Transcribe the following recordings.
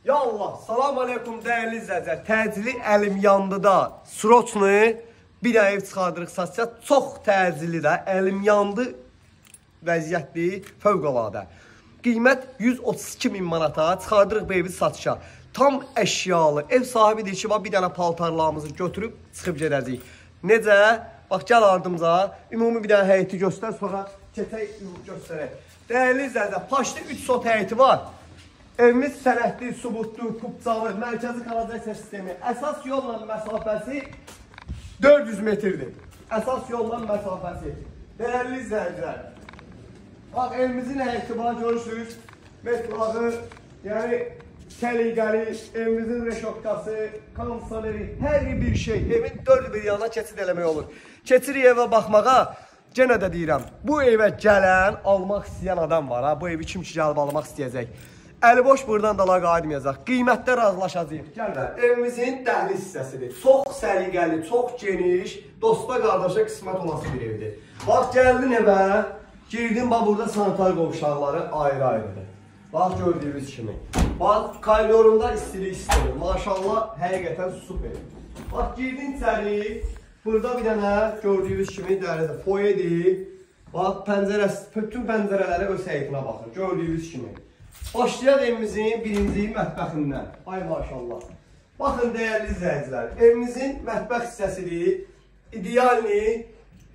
Ya Allah, salam aleykum değerli izləyicilər. Təcili əlim yandı da, sroçnu bir dənə ev çıxardırıq satışa. Çox təcili də, əlim yandı vəziyyətli, fövqəladə. Qiymət 132 min manata çıxardırıq bu evi satışa. Tam əşyalı, ev sahibi deyir ki, bir dənə paltarlarımızı götürüb çıxıb gedəcəyik. Necə? Bax, gəl ardımıza, ümumi bir dənə həyəti göstər, sonra keçək göstərək. Değerli izləyicilər, Paşlı 3 sot həyəti var. Evimiz sənədli, subutlu, kubcalı, mərkəzi kanalizasiya sistemi. Əsas yolla məsafəsi 400 metrdir. Əsas yolla məsafəsi. Değerli izləyicilər, bax, evimizin həyəti var, görürsünüz. Metrağı, yəni kəliqəli, evimizin reşotkası, kondisioneri, hər bir şey. Evin dörd bir yanına keçid eləmək olur. Keçirik evə baxmağa. Yenə də deyirəm, bu evə gələn, almaq istəyən adam var. Bu evi kim ki gəlib almaq istəyəcək. Əli boş buradan dala qayıtmayacaq. Qiymətdə razılaşacaq. Gəlin, evimizin dəhliz hissəsidir. Çox səliqəli, çox geniş, dosta qardaşa qismət olası bir evdir. Bax, gəldin evə, girdin, bax, burada sanitar qovşaqları ayrı-ayrıdır. Bax, gördüyünüz kimi. Bax, koridorunda istilik istəyir. Maşallah, həqiqətən super. Bax, girdin içəri. Burada bir dənə gördüyünüz kimi dərəcə foyedir. Bax, bütün pəncərələri öz həyətinə baxır. Gördüyünüz kimi. Başlayaq evimizin birinci mətbəxindən. Ay maşallah. Baxın, dəyərli izləyicilər. Evimizin mətbəx hissəsidir. İdealni.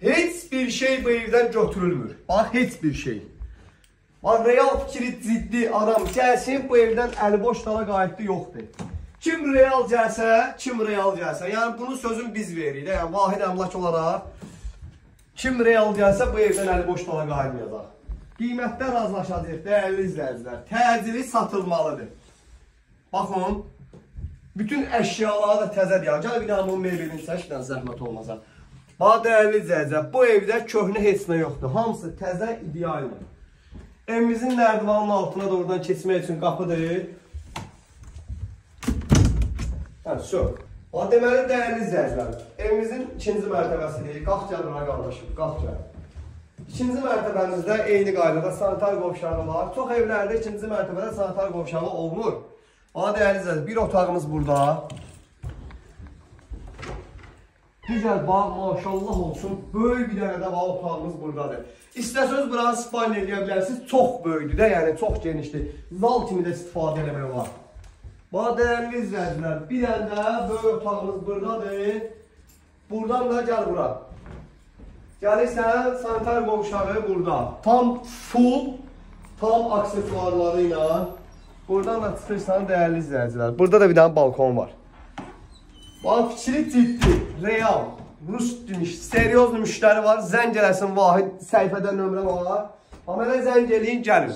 Heç bir şey bu evdən götürülmür. Bax, heç bir şey. Bax, real fikri ciddi adam gəlsin, bu evdən əli boş dala qayıtdı yoxdur. Kim real gəlsə, kim real gəlsə. Yəni, bunun sözünü biz veririk. Yəni, vahid əmlak olaraq. Kim real gəlsə, bu evdən əli boş dala qayıtmayacaq. Qiymətdə razılaşacaq, dəyərli izləyicilər. Təcili satılmalıdır. Baxın, bütün əşyaları da təzədir. Gəl bir dənə bunun mebelini çəkdən zəhmət olmasa. Bax, dəyərli izləyicilər, bu evdə köhnə heç nə yoxdur. Hamısı təzə, idealdir. Evimizin nərdivanın altına doğrudan keçmək üçün qapıdır. Deməli, dəyərli izləyicilər, evimizin ikinci mərtəbəsidir. Qalx gəl buna qardaşım, qalx gəl. İkinci mərtəbəmizdə eyni qaydada sanitar qovşağı var. Çox evlərdə ikinci mərtəbədə sanitar qovşağı olmur. Dəyərli izləyicilər, bir otağımız burada. Digər bax, maşallah olsun, böyük bir dənə də var, otağımız buradadır. İstəsəniz buranı spalin edə bilərsiniz, çox böyükdür də, yəni çox genişdir. Zal kimi də istifadə eləmək var. Bax, dəyərli izləyicilər, bir dənə də böyük otağımız buradadır. Buradan da gəl bura. Gəlirsən, sanitar qovşağı burada. Tam full, tam aksesuarları ilə. Buradan da çıxırsan, dəyərli izləyicilər. Burada da bir dənə balkon var. Bax, fikri ciddi, real, rus demiş, seryoz müştəri var. Zəng eləsin, vahid səhifədə nömrə var. Amma mənə zəng eləyin, gəlin.